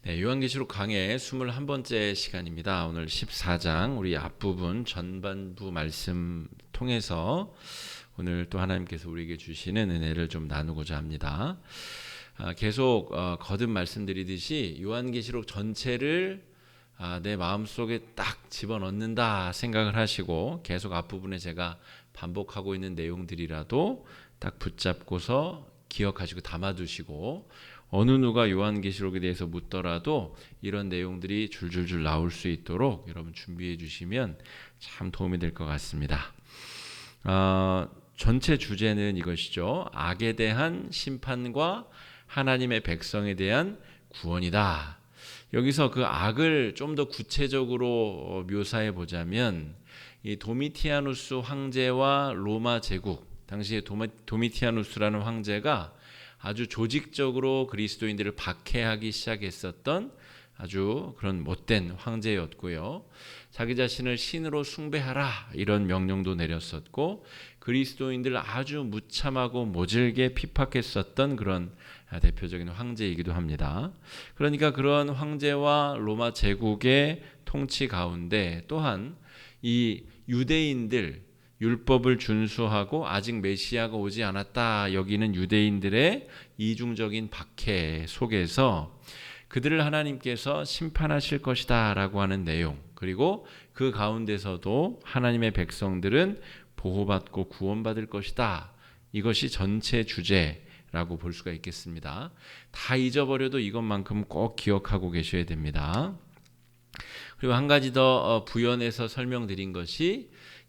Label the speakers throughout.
Speaker 1: 네, 요한계시록 강의 21번째 시간입니다. 오늘 14장 우리 앞부분 전반부 말씀 통해서 오늘 또 하나님께서 우리에게 주시는 은혜를 좀 나누고자 합니다. 계속 거듭 말씀드리듯이 요한계시록 전체를 내 마음속에 딱 집어넣는다 생각을 하시고 계속 앞부분에 제가 반복하고 있는 내용들이라도 딱 붙잡고서 기억하시고 담아두시고 어느 누가 요한계시록에 대해서 묻더라도 이런 내용들이 줄줄줄 나올 수 있도록 여러분 준비해 주시면 참 도움이 될 것 같습니다. 전체 주제는 이것이죠. 악에 대한 심판과 하나님의 백성에 대한 구원이다. 여기서 그 악을 좀 더 구체적으로 묘사해 보자면 이 도미티아누스 황제와 로마 제국, 당시에 도미티아누스라는 황제가 아주 조직적으로 그리스도인들을 박해하기 시작했었던 아주 그런 못된 황제였고요. 자기 자신을 신으로 숭배하라 이런 명령도 내렸었고 그리스도인들을 아주 무참하고 모질게 핍박했었던 그런 대표적인 황제이기도 합니다. 그러니까 그런 황제와 로마 제국의 통치 가운데 또한 이 유대인들 율법을 준수하고 아직 메시아가 오지 않았다 여기는 유대인들의 이중적인 박해 속에서 그들을 하나님께서 심판하실 것이다 라고 하는 내용, 그리고 그 가운데서도 하나님의 백성들은 보호받고 구원받을 것이다. 이것이 전체 주제라고 볼 수가 있겠습니다. 다 잊어버려도 이것만큼 꼭 기억하고 계셔야 됩니다. 그리고 한 가지 더 부연해서 설명드린 것이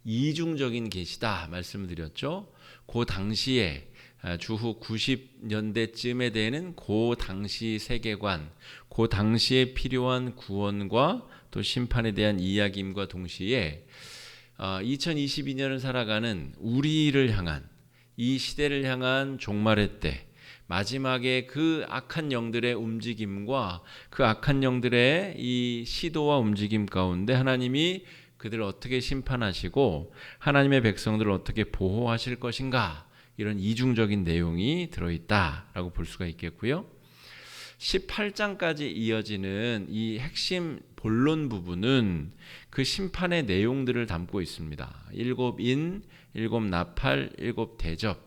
Speaker 1: 이중적인 계시다 말씀을 드렸죠. 그 당시에 주후 90년대쯤에 되는 그 당시 세계관, 그 당시에 필요한 구원과 또 심판에 대한 이야기임과 동시에 2022년을 살아가는 우리를 향한 이 시대를 향한 종말의 때 마지막에 그 악한 영들의 움직임과 그 악한 영들의 이 시도와 움직임 가운데 하나님이 그들을 어떻게 심판하시고 하나님의 백성들을 어떻게 보호하실 것인가, 이런 이중적인 내용이 들어있다라고 볼 수가 있겠고요. 18장까지 이어지는 이 핵심 본론 부분은 그 심판의 내용들을 담고 있습니다. 7인, 7나팔, 7대접.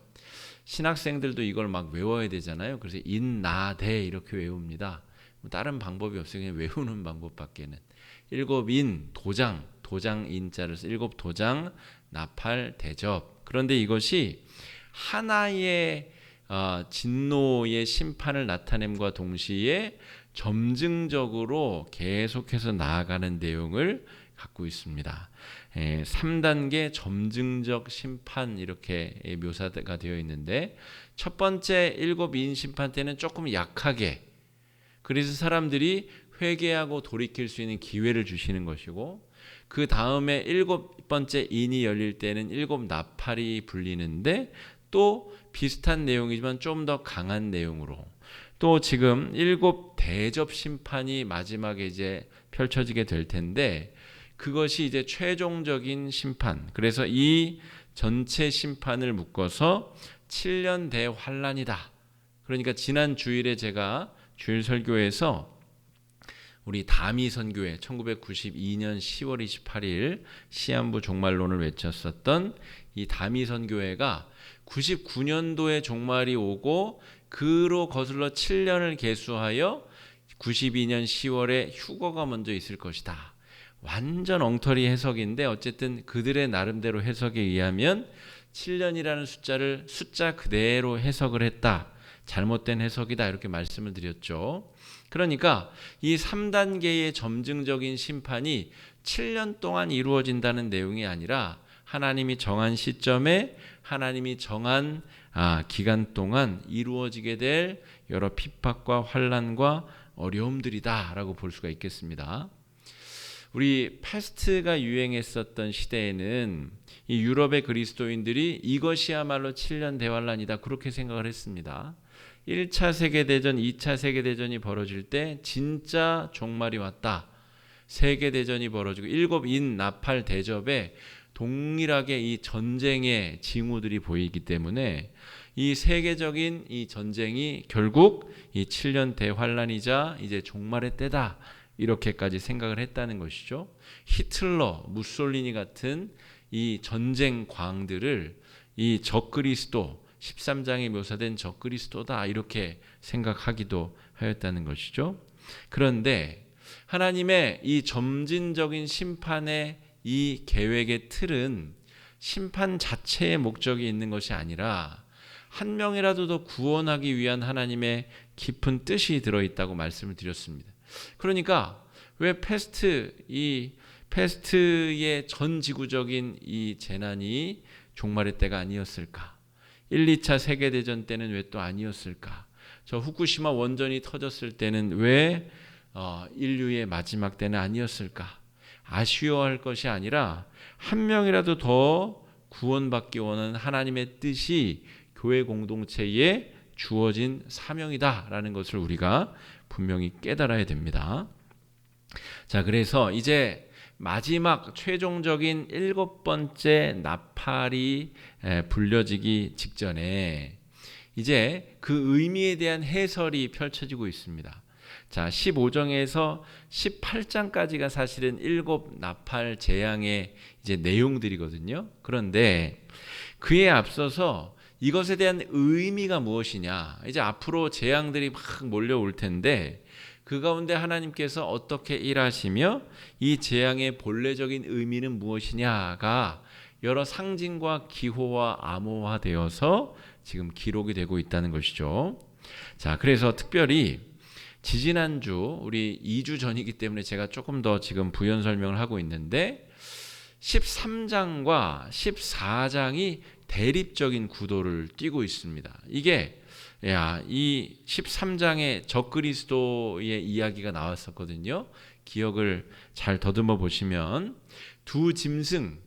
Speaker 1: 신학생들도 이걸 막 외워야 되잖아요. 그래서 인나대 이렇게 외웁니다. 다른 방법이 없어요. 그냥 외우는 방법밖에는. 7인, 도장 인자를 써 7도장, 나팔, 대접. 그런데 이것이 하나의 진노의 심판을 나타냄과 동시에 점증적으로 계속해서 나아가는 내용을 갖고 있습니다. 3단계 점증적 심판 이렇게 묘사가 되어 있는데 첫 번째 7인 심판 때는 조금 약하게, 그래서 사람들이 회개하고 돌이킬 수 있는 기회를 주시는 것이고, 그 다음에 7번째 인이 열릴 때는 7나팔이 불리는데 또 비슷한 내용이지만 좀 더 강한 내용으로, 또 지금 7대접 심판이 마지막에 이제 펼쳐지게 될 텐데 그것이 이제 최종적인 심판. 그래서 이 전체 심판을 묶어서 7년 대환란이다. 그러니까 지난 주일에 제가 주일 설교에서 우리 다미 선교회 1992년 10월 28일 시한부 종말론을 외쳤었던 이 다미 선교회가 99년도에 종말이 오고 그로 거슬러 7년을 계수하여 92년 10월에 휴거가 먼저 있을 것이다. 완전 엉터리 해석인데 어쨌든 그들의 나름대로 해석에 의하면 7년이라는 숫자를 숫자 그대로 해석을 했다. 잘못된 해석이다 이렇게 말씀을 드렸죠. 그러니까 이 3단계의 점증적인 심판이 7년 동안 이루어진다는 내용이 아니라 하나님이 정한 시점에 하나님이 정한 기간 동안 이루어지게 될 여러 핍박과 환난과 어려움들이다라고 볼 수가 있겠습니다. 우리 패스트가 유행했었던 시대에는 이 유럽의 그리스도인들이 이것이야말로 7년 대환란이다 그렇게 생각을 했습니다. 1차 세계대전, 2차 세계대전이 벌어질 때 진짜 종말이 왔다. 세계대전이 벌어지고 7인 나팔 대접에 동일하게 이 전쟁의 징후들이 보이기 때문에 이 세계적인 이 전쟁이 결국 이 7년 대환란이자 이제 종말의 때다, 이렇게까지 생각을 했다는 것이죠. 히틀러, 무솔리니 같은 이 전쟁 광들을 이 적그리스도, 13장에 묘사된 적그리스도다, 이렇게 생각하기도 하였다는 것이죠. 그런데 하나님의 이 점진적인 심판의 이 계획의 틀은 심판 자체의 목적이 있는 것이 아니라 한 명이라도 더 구원하기 위한 하나님의 깊은 뜻이 들어있다고 말씀을 드렸습니다. 그러니까 왜 패스트의 전 지구적인 이 재난이 종말의 때가 아니었을까? 1, 2차 세계대전 때는 왜 또 아니었을까? 저 후쿠시마 원전이 터졌을 때는 왜 인류의 마지막 때는 아니었을까? 아쉬워할 것이 아니라 한 명이라도 더 구원받기 원하는 하나님의 뜻이 교회 공동체에 주어진 사명이다라는 것을 우리가 분명히 깨달아야 됩니다. 자, 그래서 이제 마지막 최종적인 7번째 나팔이 불려지기 직전에 이제 그 의미에 대한 해설이 펼쳐지고 있습니다. 자, 15장에서 18장까지가 사실은 7 나팔 재앙의 이제 내용들이거든요. 그런데 그에 앞서서 이것에 대한 의미가 무엇이냐, 이제 앞으로 재앙들이 막 몰려올 텐데 그 가운데 하나님께서 어떻게 일하시며 이 재앙의 본래적인 의미는 무엇이냐가 여러 상징과 기호와 암호화되어서 지금 기록이 되고 있다는 것이죠. 자, 그래서 특별히 지지난주 우리 2주 전이기 때문에 제가 조금 더 지금 부연 설명을 하고 있는데 13장과 14장이 대립적인 구도를 띠고 있습니다. 이게 이 13장에 적그리스도의 이야기가 나왔었거든요. 기억을 잘 더듬어 보시면 두 짐승,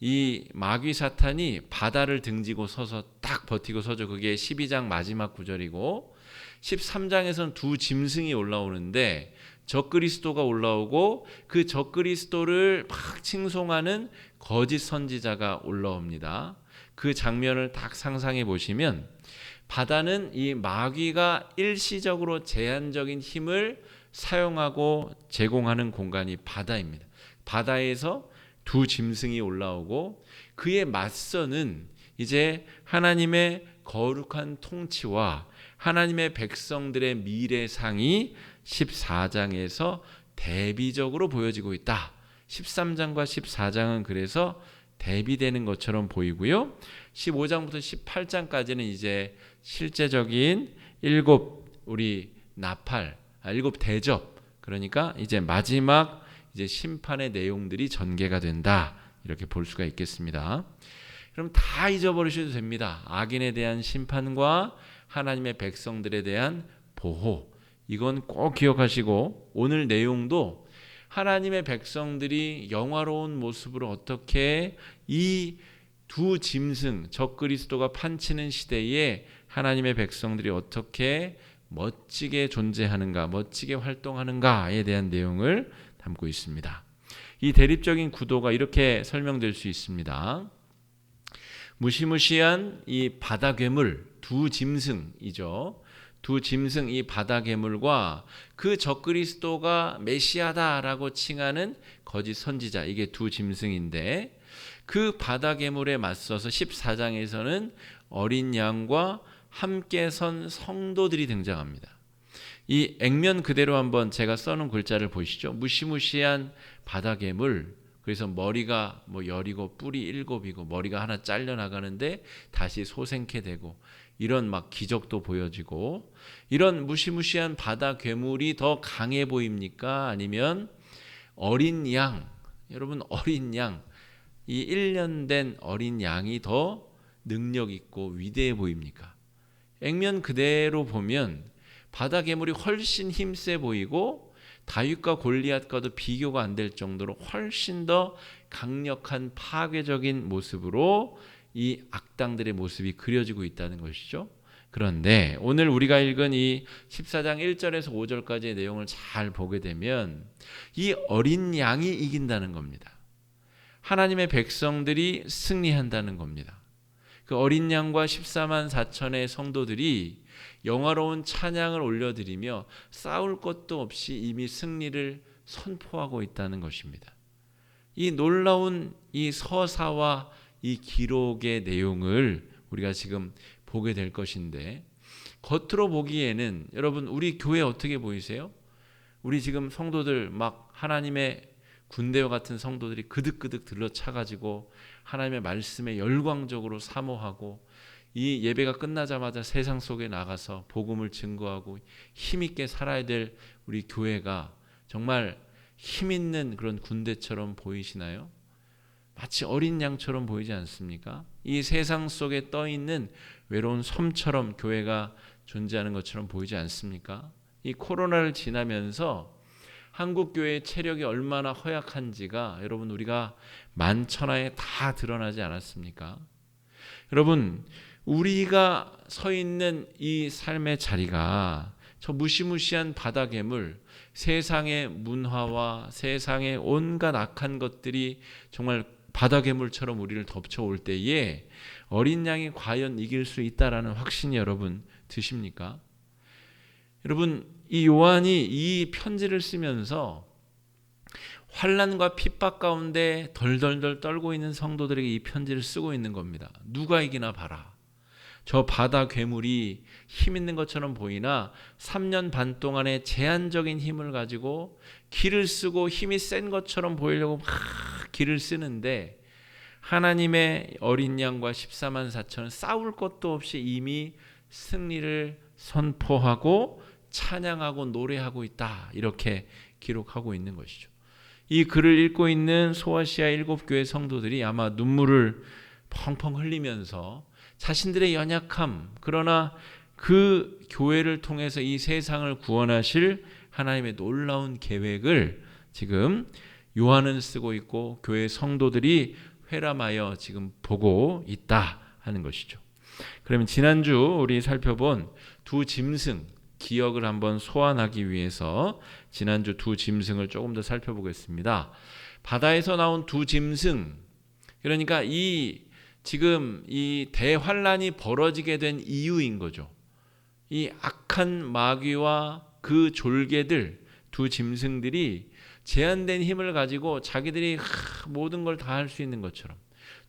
Speaker 1: 이 마귀 사탄이 바다를 등지고 서서 딱 버티고 서죠. 그게 12장 마지막 구절이고 13장에서는 두 짐승이 올라오는데 적그리스도가 올라오고 그 적그리스도를 막 칭송하는 거짓 선지자가 올라옵니다. 그 장면을 딱 상상해 보시면 바다는 이 마귀가 일시적으로 제한적인 힘을 사용하고 제공하는 공간이 바다입니다. 바다에서 두 짐승이 올라오고 그에 맞서는 이제 하나님의 거룩한 통치와 하나님의 백성들의 미래상이 14장에서 대비적으로 보여지고 있다. 13장과 14장은 그래서 대비되는 것처럼 보이고요. 15장부터 18장까지는 이제 실제적인 7 나팔, 7 대접, 그러니까 이제 마지막 이제 심판의 내용들이 전개가 된다, 이렇게 볼 수가 있겠습니다. 그럼 다 잊어버리셔도 됩니다. 악인에 대한 심판과 하나님의 백성들에 대한 보호, 이건 꼭 기억하시고 오늘 내용도 하나님의 백성들이 영화로운 모습으로 어떻게 이 두 짐승 적그리스도가 판치는 시대에 하나님의 백성들이 어떻게 멋지게 존재하는가, 멋지게 활동하는가에 대한 내용을 담고 있습니다. 이 대립적인 구도가 이렇게 설명될 수 있습니다. 무시무시한 이 바다 괴물, 두 짐승이죠. 두 짐승, 이 바다 괴물과 그 적그리스도가 메시아다라고 칭하는 거짓 선지자, 이게 두 짐승인데 그 바다 괴물에 맞서서 14장에서는 어린 양과 함께 선 성도들이 등장합니다. 이 액면 그대로 한번 제가 써놓은 글자를 보시죠. 무시무시한 바다 괴물, 그래서 머리가 뭐 10이고 뿔이 7이고 머리가 하나 잘려나가는데 다시 소생케 되고 이런 막 기적도 보여지고, 이런 무시무시한 바다 괴물이 더 강해 보입니까? 아니면 어린 양, 여러분 어린 양, 이 1년 된 어린 양이 더 능력 있고 위대해 보입니까? 액면 그대로 보면 바다 괴물이 훨씬 힘세 보이고 다윗과 골리앗과도 비교가 안 될 정도로 훨씬 더 강력한 파괴적인 모습으로 이 악당들의 모습이 그려지고 있다는 것이죠. 그런데 오늘 우리가 읽은 이 14장 1절에서 5절까지의 내용을 잘 보게 되면 이 어린 양이 이긴다는 겁니다. 하나님의 백성들이 승리한다는 겁니다. 그 어린 양과 14만 4천의 성도들이 영화로운 찬양을 올려드리며 싸울 것도 없이 이미 승리를 선포하고 있다는 것입니다. 이 놀라운 이 서사와 이 기록의 내용을 우리가 지금 보게 될 것인데, 겉으로 보기에는 여러분 우리 교회 어떻게 보이세요? 우리 지금 성도들 막 하나님의 군대와 같은 성도들이 그득그득 들러차가지고 하나님의 말씀에 열광적으로 사모하고 이 예배가 끝나자마자 세상 속에 나가서 복음을 증거하고 힘있게 살아야 될 우리 교회가 정말 힘있는 그런 군대처럼 보이시나요? 마치 어린 양처럼 보이지 않습니까? 이 세상 속에 떠있는 외로운 섬처럼 교회가 존재하는 것처럼 보이지 않습니까? 이 코로나를 지나면서 한국 교회의 체력이 얼마나 허약한지가 여러분 우리가 만천하에 다 드러나지 않았습니까? 여러분 우리가 서 있는 이 삶의 자리가 저 무시무시한 바다 괴물, 세상의 문화와 세상의 온갖 악한 것들이 정말 바다 괴물처럼 우리를 덮쳐올 때에 어린 양이 과연 이길 수 있다라는 확신이 여러분 드십니까? 여러분 이 요한이 이 편지를 쓰면서 환난과 핍박 가운데 덜덜덜 떨고 있는 성도들에게 이 편지를 쓰고 있는 겁니다. 누가 이기나 봐라. 저 바다 괴물이 힘 있는 것처럼 보이나 3년 반 동안의 제한적인 힘을 가지고 기를 쓰고 힘이 센 것처럼 보이려고 막 기를 쓰는데, 하나님의 어린 양과 14만 4천은 싸울 것도 없이 이미 승리를 선포하고 찬양하고 노래하고 있다, 이렇게 기록하고 있는 것이죠. 이 글을 읽고 있는 소아시아 7교회 성도들이 아마 눈물을 펑펑 흘리면서 자신들의 연약함, 그러나 그 교회를 통해서 이 세상을 구원하실 하나님의 놀라운 계획을 지금 요한은 쓰고 있고 교회 성도들이 회람하여 지금 보고 있다 하는 것이죠. 그러면 지난주 우리 살펴본 두 짐승 기억을 한번 소환하기 위해서 지난주 두 짐승을 조금 더 살펴보겠습니다. 바다에서 나온 두 짐승, 그러니까 지금 이 대환란이 벌어지게 된 이유인 거죠. 이 악한 마귀와 그 졸개들, 두 짐승들이 제한된 힘을 가지고 자기들이 모든 걸 다 할 수 있는 것처럼,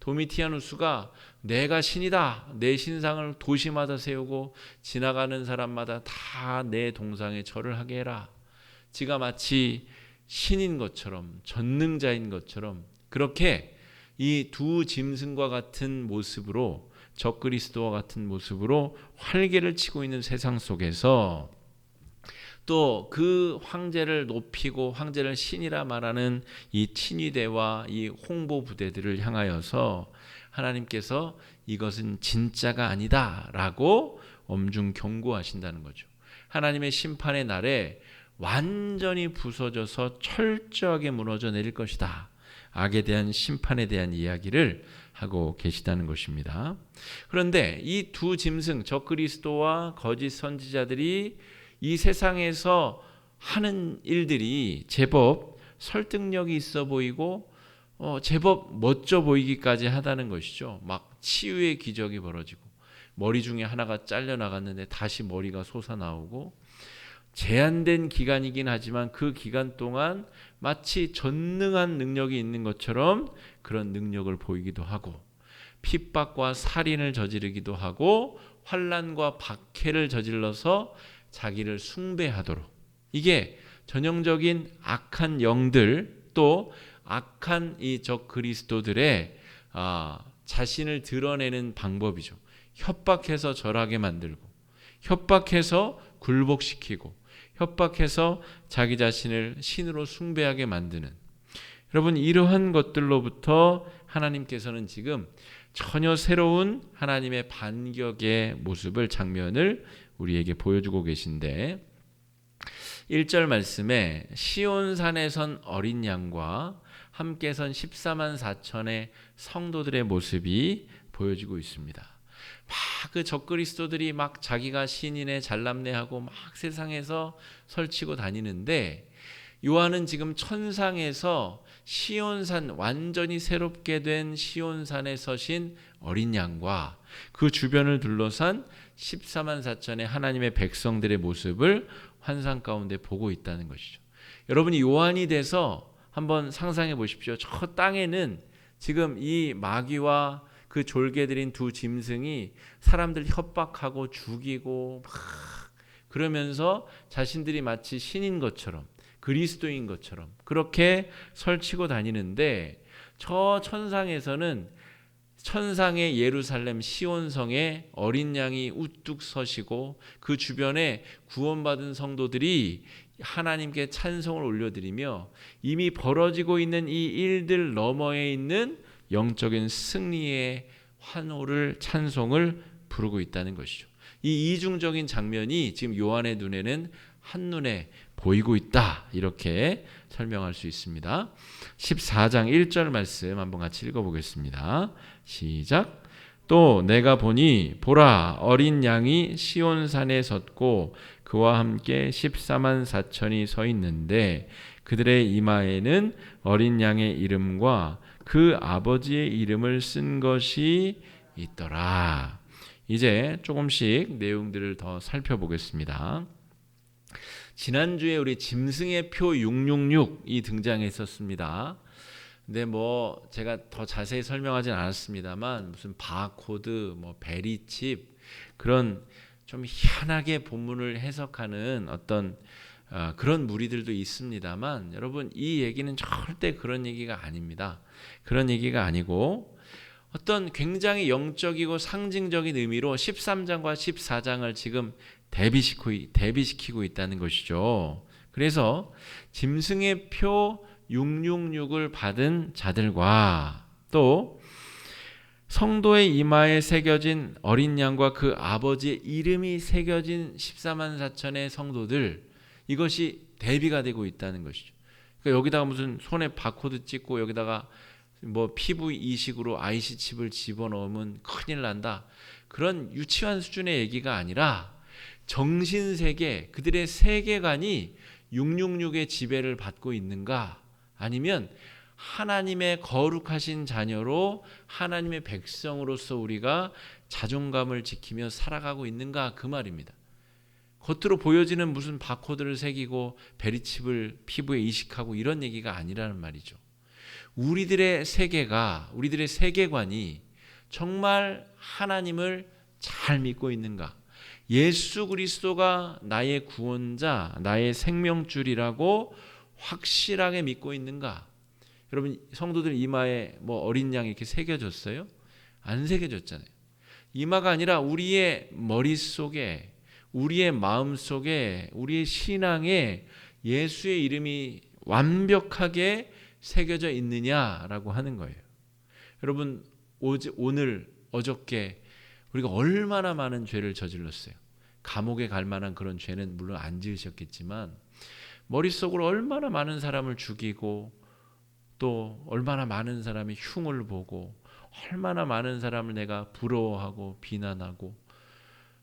Speaker 1: 도미티아누스가 내가 신이다, 내 신상을 도시마다 세우고 지나가는 사람마다 다 내 동상에 절을 하게 해라. 지가 마치 신인 것처럼, 전능자인 것처럼, 그렇게 이 두 짐승과 같은 모습으로, 적그리스도와 같은 모습으로 활개를 치고 있는 세상 속에서 또 그 황제를 높이고 황제를 신이라 말하는 이 친위대와 이 홍보 부대들을 향하여서 하나님께서 이것은 진짜가 아니다라고 엄중 경고하신다는 거죠. 하나님의 심판의 날에 완전히 부서져서 철저하게 무너져 내릴 것이다. 악에 대한 심판에 대한 이야기를 하고 계시다는 것입니다. 그런데 이 두 짐승, 적그리스도와 거짓 선지자들이 이 세상에서 하는 일들이 제법 설득력이 있어 보이고 제법 멋져 보이기까지 하다는 것이죠. 막 치유의 기적이 벌어지고 머리 중에 하나가 잘려나갔는데 다시 머리가 솟아나오고, 제한된 기간이긴 하지만 그 기간 동안 마치 전능한 능력이 있는 것처럼 그런 능력을 보이기도 하고, 핍박과 살인을 저지르기도 하고 환난과 박해를 저질러서 자기를 숭배하도록, 이게 전형적인 악한 영들, 또 악한 이 적그리스도들의 자신을 드러내는 방법이죠. 협박해서 절하게 만들고, 협박해서 굴복시키고, 협박해서 자기 자신을 신으로 숭배하게 만드는, 여러분 이러한 것들로부터 하나님께서는 지금 전혀 새로운 하나님의 반격의 모습을, 장면을 우리에게 보여주고 계신데, 1절 말씀에 시온산에 선 어린 양과 함께 선 14만 4천의 성도들의 모습이 보여지고 있습니다. 막 그 적그리스도들이 막 자기가 신이네 잘남네 하고 막 세상에서 설치고 다니는데, 요한은 지금 천상에서 시온산, 완전히 새롭게 된 시온산에 서신 어린 양과 그 주변을 둘러싼 14만 4천의 하나님의 백성들의 모습을 환상 가운데 보고 있다는 것이죠. 여러분이 요한이 돼서 한번 상상해 보십시오. 저 땅에는 지금 이 마귀와 그 졸개들인 두 짐승이 사람들 협박하고 죽이고 막 그러면서 자신들이 마치 신인 것처럼, 그리스도인 것처럼 그렇게 설치고 다니는데, 저 천상에서는 천상의 예루살렘 시온성에 어린 양이 우뚝 서시고 그 주변에 구원받은 성도들이 하나님께 찬송을 올려드리며 이미 벌어지고 있는 이 일들 너머에 있는 영적인 승리의 환호를, 찬송을 부르고 있다는 것이죠. 이 이중적인 장면이 지금 요한의 눈에는 한눈에 보이고 있다, 이렇게 설명할 수 있습니다. 14장 1절 말씀 한번 같이 읽어보겠습니다. 시작. 또 내가 보니 보라, 어린 양이 시온산에 섰고 그와 함께 14만 4천이 서 있는데 그들의 이마에는 어린 양의 이름과 그 아버지의 이름을 쓴 것이 있더라. 이제 조금씩 내용들을 더 살펴보겠습니다. 지난주에 우리 짐승의 표 666이 등장했었습니다. 근데 뭐 제가 더 자세히 설명하진 않았습니다만 무슨 바코드, 뭐 베리칩, 그런 좀 희한하게 본문을 해석하는 어떤 그런 무리들도 있습니다만, 여러분 이 얘기는 절대 그런 얘기가 아닙니다. 그런 얘기가 아니고 어떤 굉장히 영적이고 상징적인 의미로 13장과 14장을 지금 대비시키고 있다는 것이죠. 그래서 짐승의 표 666을 받은 자들과 또 성도의 이마에 새겨진 어린 양과 그 아버지의 이름이 새겨진 14만 4천의 성도들, 이것이 대비가 되고 있다는 것이죠. 그러니까 여기다가 무슨 손에 바코드 찍고 여기다가 뭐 피부 이식으로 IC 칩을 집어넣으면 큰일 난다, 그런 유치한 수준의 얘기가 아니라 정신세계, 그들의 세계관이 666의 지배를 받고 있는가, 아니면 하나님의 거룩하신 자녀로 하나님의 백성으로서 우리가 자존감을 지키며 살아가고 있는가, 그 말입니다. 겉으로 보여지는 무슨 바코드를 새기고 베리칩을 피부에 이식하고 이런 얘기가 아니라는 말이죠. 우리들의 세계가, 우리들의 세계관이 정말 하나님을 잘 믿고 있는가, 예수 그리스도가 나의 구원자, 나의 생명줄이라고 확실하게 믿고 있는가. 여러분 성도들 이마에 뭐 어린 양이 이렇게 새겨졌어요? 안 새겨졌잖아요. 이마가 아니라 우리의 머릿속에, 우리의 마음속에, 우리의 신앙에 예수의 이름이 완벽하게 새겨져 있느냐라고 하는 거예요. 여러분 오늘 어저께 우리가 얼마나 많은 죄를 저질렀어요. 감옥에 갈 만한 그런 죄는 물론 안 지으셨겠지만 머릿속으로 얼마나 많은 사람을 죽이고 또 얼마나 많은 사람이 흉을 보고 얼마나 많은 사람을 내가 부러워하고 비난하고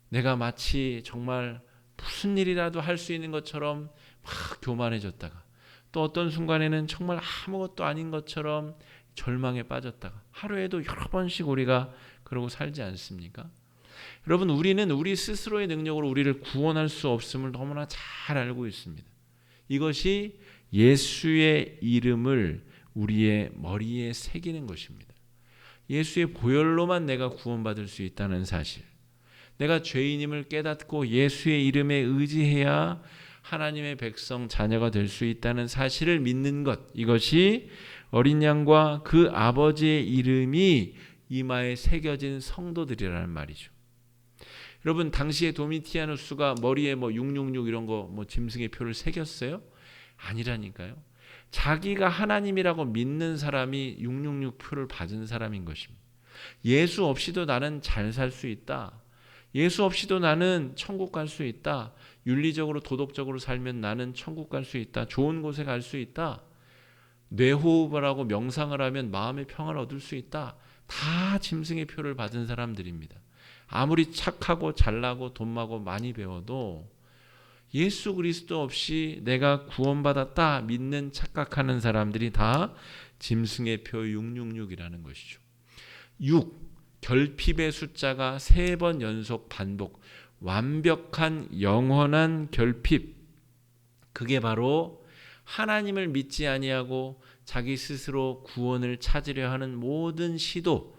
Speaker 1: 내가 마치 정말 무슨 일이라도 할 수 있는 것처럼 막 교만해졌다가 또 어떤 순간에는 정말 아무것도 아닌 것처럼 절망에 빠졌다가 하루에도 여러 번씩 우리가 그러고 살지 않습니까? 여러분 우리는 우리 스스로의 능력으로 우리를 구원할 수 없음을 너무나 잘 알고 있습니다. 이것이 예수의 이름을 우리의 머리에 새기는 것입니다. 예수의 보혈로만 내가 구원받을 수 있다는 사실, 내가 죄인임을 깨닫고 예수의 이름에 의지해야 하나님의 백성 자녀가 될 수 있다는 사실을 믿는 것, 이것이 어린 양과 그 아버지의 이름이 이마에 새겨진 성도들이라는 말이죠. 여러분 당시에 도미티아누스가 머리에 뭐 666 이런 거 뭐 짐승의 표를 새겼어요? 아니라니까요. 자기가 하나님이라고 믿는 사람이 666 표를 받은 사람인 것입니다. 예수 없이도 나는 잘 살 수 있다. 예수 없이도 나는 천국 갈 수 있다. 윤리적으로 도덕적으로 살면 나는 천국 갈 수 있다. 좋은 곳에 갈 수 있다. 뇌호흡을 하고 명상을 하면 마음의 평안을 얻을 수 있다. 다 짐승의 표를 받은 사람들입니다. 아무리 착하고 잘나고 돈 많고 많이 배워도 예수 그리스도 없이 내가 구원받았다 믿는 착각하는 사람들이 다 짐승의 표 666이라는 것이죠. 6. 결핍의 숫자가 3번 연속 반복. 완벽한 영원한 결핍. 그게 바로 하나님을 믿지 아니하고 자기 스스로 구원을 찾으려 하는 모든 시도,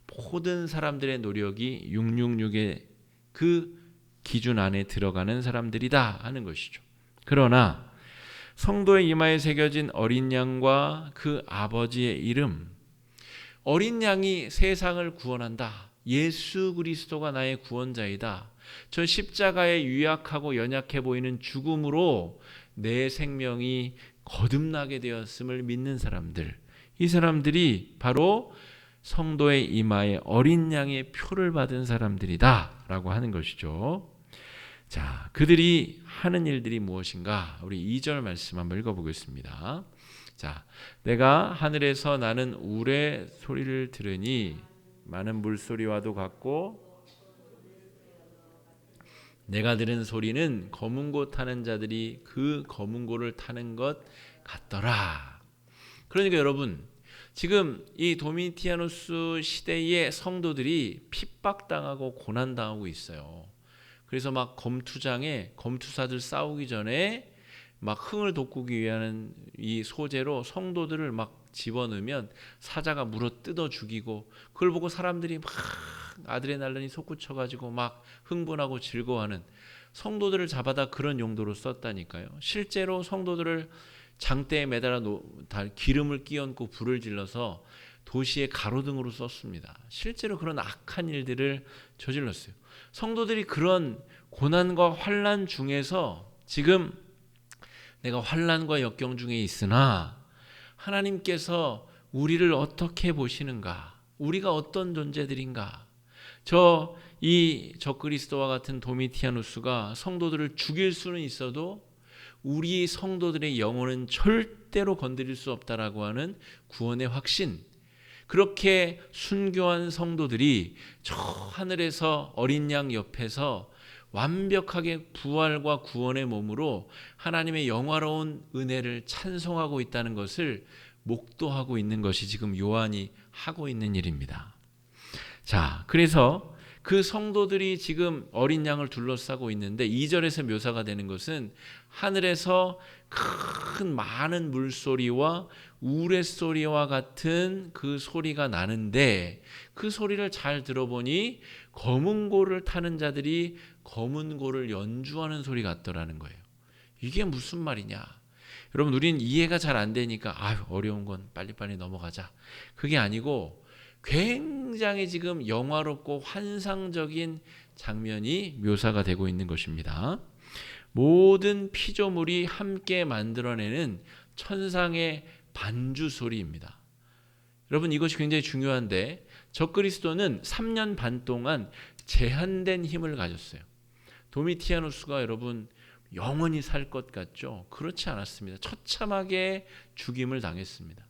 Speaker 1: 모든 사람들의 노력이 666의 그 기준 안에 들어가는 사람들이다 하는 것이죠. 그러나 성도의 이마에 새겨진 어린 양과 그 아버지의 이름, 어린 양이 세상을 구원한다. 예수 그리스도가 나의 구원자이다. 저 십자가에 유약하고 연약해 보이는 죽음으로 내 생명이 거듭나게 되었음을 믿는 사람들, 이 사람들이 바로 성도의 이마에 어린 양의 표를 받은 사람들이다 라고 하는 것이죠. 자, 그들이 하는 일들이 무엇인가? 우리 2절 말씀 한번 읽어보겠습니다. 자, 내가 하늘에서 나는 우레 소리를 들으니 많은 물소리와도 같고 내가 들은 소리는 검은고 타는 자들이 그 검은고를 타는 것 같더라. 그러니까 여러분, 지금 이 도미티아누스 시대의 성도들이 핍박당하고 고난당하고 있어요. 그래서 막 검투장에 검투사들 싸우기 전에 막 흥을 돋구기 위한 이 소재로 성도들을 막 집어넣으면 사자가 물어 뜯어 죽이고, 그걸 보고 사람들이 막 아드레날린이 솟구쳐가지고 막 흥분하고 즐거워하는, 성도들을 잡아다 그런 용도로 썼다니까요. 실제로 성도들을 장대에 매달아 기름을 끼얹고 불을 질러서 도시의 가로등으로 썼습니다. 실제로 그런 악한 일들을 저질렀어요. 성도들이 그런 고난과 환난 중에서 지금 내가 환난과 역경 중에 있으나 하나님께서 우리를 어떻게 보시는가? 우리가 어떤 존재들인가? 저 그리스도와 같은 도미티아누스가 성도들을 죽일 수는 있어도 우리 성도들의 영혼은 절대로 건드릴 수 없다라고 하는 구원의 확신, 그렇게 순교한 성도들이 저 하늘에서 어린 양 옆에서 완벽하게 부활과 구원의 몸으로 하나님의 영화로운 은혜를 찬송하고 있다는 것을 목도하고 있는 것이 지금 요한이 하고 있는 일입니다. 자, 그래서 그 성도들이 지금 어린 양을 둘러싸고 있는데 2절에서 묘사가 되는 것은 하늘에서 큰 많은 물소리와 우레소리와 같은 그 소리가 나는데, 그 소리를 잘 들어보니 검은 고를 타는 자들이 검은 고를 연주하는 소리 같더라는 거예요. 이게 무슨 말이냐? 여러분, 우리는 이해가 잘 안 되니까 어려운 건 빨리빨리 넘어가자. 그게 아니고 굉장히 지금 영화롭고 환상적인 장면이 묘사가 되고 있는 것입니다. 모든 피조물이 함께 만들어내는 천상의 반주 소리입니다. 여러분, 이것이 굉장히 중요한데, 적그리스도는 3년 반 동안 제한된 힘을 가졌어요. 도미티아누스가 여러분 영원히 살 것 같죠? 그렇지 않았습니다. 처참하게 죽임을 당했습니다.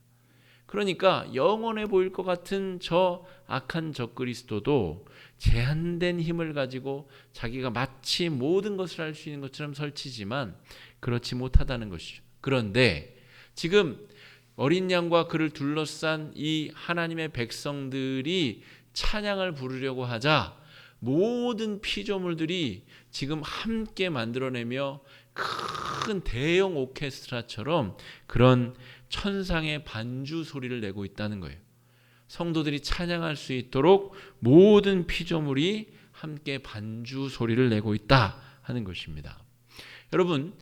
Speaker 1: 그러니까 영원해 보일 것 같은 저 악한 적그리스도도 제한된 힘을 가지고 자기가 마치 모든 것을 할 수 있는 것처럼 설치지만 그렇지 못하다는 것이죠. 그런데 지금 어린 양과 그를 둘러싼 이 하나님의 백성들이 찬양을 부르려고 하자 모든 피조물들이 지금 함께 만들어내며 큰 대형 오케스트라처럼 그런 천상의 반주 소리를 내고 있다는 거예요. 성도들이 찬양할 수 있도록 모든 피조물이 함께 반주 소리를 내고 있다 하는 것입니다. 여러분,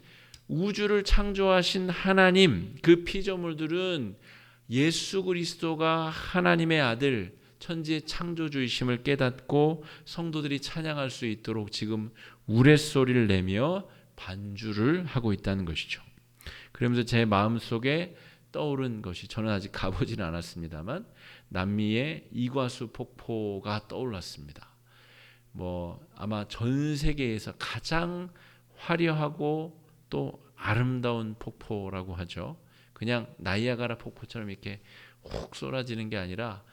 Speaker 1: 우주를 창조하신 하나님, 그 피조물들은 예수 그리스도가 하나님의 아들, 천지의 창조주이심을 깨닫고 성도들이 찬양할 수 있도록 지금 우레소리를 내며 반주를 하고 있다는 것이죠. 그러면서 제 마음속에 떠오른 것이, 저는 아직 가보지는 않았습니다만 남미의 이과수 폭포가 떠올랐습니다. 아마 전 세계에서 가장 화려하고 또 아름다운 폭포라고 하죠. 그냥 나이아가라 폭포처럼 이렇게 훅 쏟아지는 게 아니라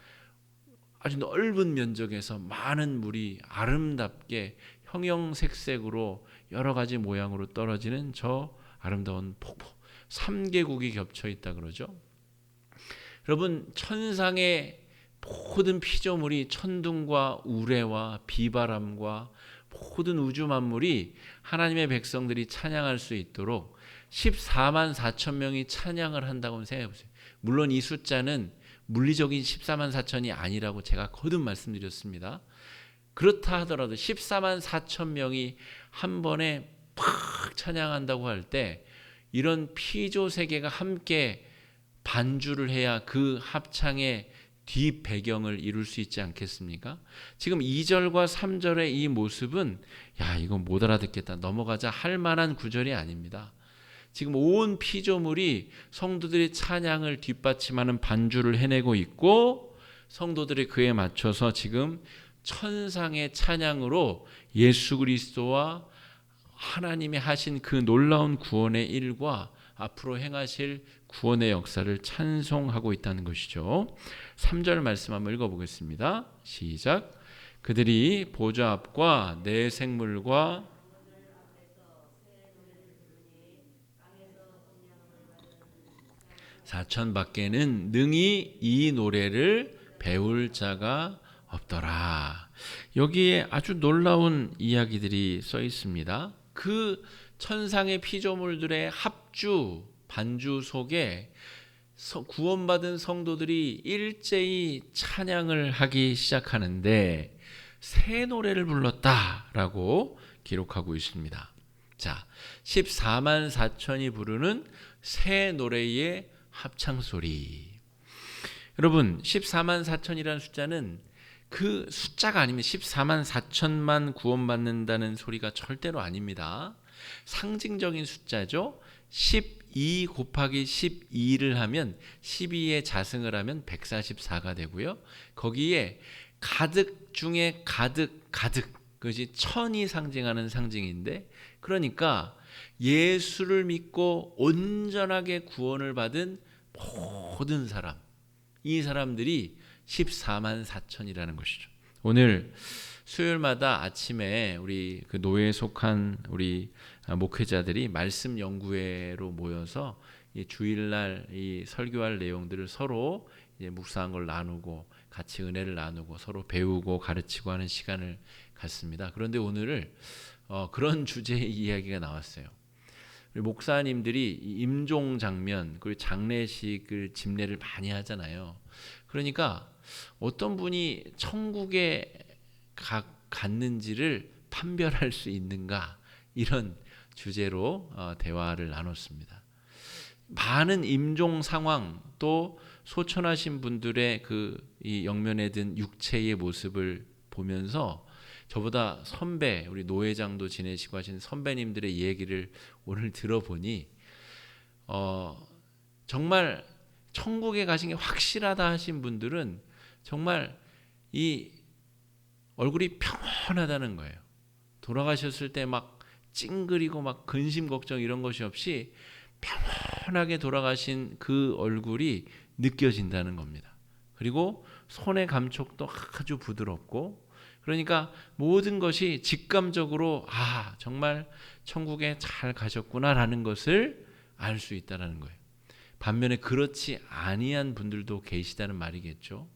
Speaker 1: 아주 넓은 면적에서 많은 물이 아름답게 형형색색으로 여러 가지 모양으로 떨어지는 저 아름다운 폭포 3개국이 겹쳐 있다 그러죠. 여러분, 천상의 모든 피조물이 천둥과 우레와 비바람과 모든 우주 만물이 하나님의 백성들이 찬양할 수 있도록 14만 4천 명이 찬양을 한다고 생각해 보세요. 물론 이 숫자는 물리적인 14만 4천이 아니라고 제가 거듭 말씀드렸습니다. 그렇다 하더라도 14만 4천 명이 한 번에 팍 찬양한다고 할 때 이런 피조 세계가 함께 반주를 해야 그 합창의 뒷 배경을 이룰 수 있지 않겠습니까? 지금 2절과 3절의 이 모습은 야, 이거 못 알아듣겠다, 넘어가자 할 만한 구절이 아닙니다. 지금 온 피조물이 성도들의 찬양을 뒷받침하는 반주를 해내고 있고, 성도들이 그에 맞춰서 지금 천상의 찬양으로 예수 그리스도와 하나님이 하신 그 놀라운 구원의 일과 앞으로 행하실 구원의 역사를 찬송하고 있다는 것이죠. 3절 말씀 한번 읽어보겠습니다. 시작. 그들이 보좌 앞과 내 생물과 사천 밖에는 능히 이 노래를 배울 자가 없더라. 여기에 아주 놀라운 이야기들이 써 있습니다. 그 천상의 피조물들의 합주, 반주 속에 구원받은 성도들이 일제히 찬양을 하기 시작하는데 새 노래를 불렀다라고 기록하고 있습니다. 자, 14만 4천이 부르는 새 노래의 합창소리. 여러분, 14만 4천이라는 숫자는 그 숫자가 아니면 14만 4천만 구원받는다는 소리가 절대로 아닙니다. 상징적인 숫자죠. 12 곱하기 12를 하면 12에 자승을 하면 144가 되고요. 거기에 가득 중에 가득 그것이 천이 상징하는 상징인데, 그러니까 예수를 믿고 온전하게 구원을 받은 모든 사람, 이 사람들이 14만 4천이라는 것이죠. 오늘 수요일마다 아침에 우리 그 노예에 속한 우리 목회자들이 말씀 연구회로 모여서 이 주일날 이 설교할 내용들을 서로 이제 묵상한 걸 나누고 같이 은혜를 나누고 서로 배우고 가르치고 하는 시간을 갖습니다. 그런데 오늘을 그런 주제의 이야기가 나왔어요. 우리 목사님들이 임종 장면 그리고 장례식을 집례를 많이 하잖아요. 그러니까 어떤 분이 천국에 갔는지를 판별할 수 있는가, 이런 주제로 대화를 나눴습니다. 많은 임종 상황, 또 소천하신 분들의 이 영면에 든 육체의 모습을 보면서 저보다 선배, 우리 노회장도 지내시고 하신 선배님들의 얘기를 오늘 들어보니 정말 천국에 가신 게 확실하다 하신 분들은 정말 이 얼굴이 평온하다는 거예요. 돌아가셨을 때 막 찡그리고 막 근심 걱정 이런 것이 없이 평온하게 돌아가신 그 얼굴이 느껴진다는 겁니다. 그리고 손의 감촉도 아주 부드럽고, 그러니까 모든 것이 직감적으로 정말 천국에 잘 가셨구나라는 것을 알 수 있다는 거예요. 반면에 그렇지 아니한 분들도 계시다는 말이겠죠.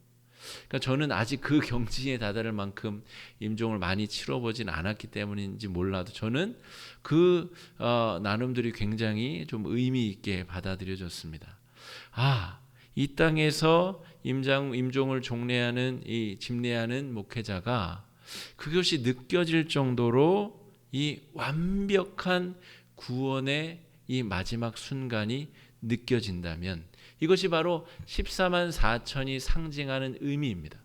Speaker 1: 그러니까 저는 아직 그 경지에 다다를 만큼 임종을 많이 치러보진 않았기 때문인지 몰라도 저는 그 나눔들이 굉장히 좀 의미 있게 받아들여졌습니다. 이 땅에서 임종을 종례하는 이 집례하는 목회자가 그것이 느껴질 정도로 이 완벽한 구원의 이 마지막 순간이 느껴진다면 이것이 바로 14만 4천이 상징하는 의미입니다.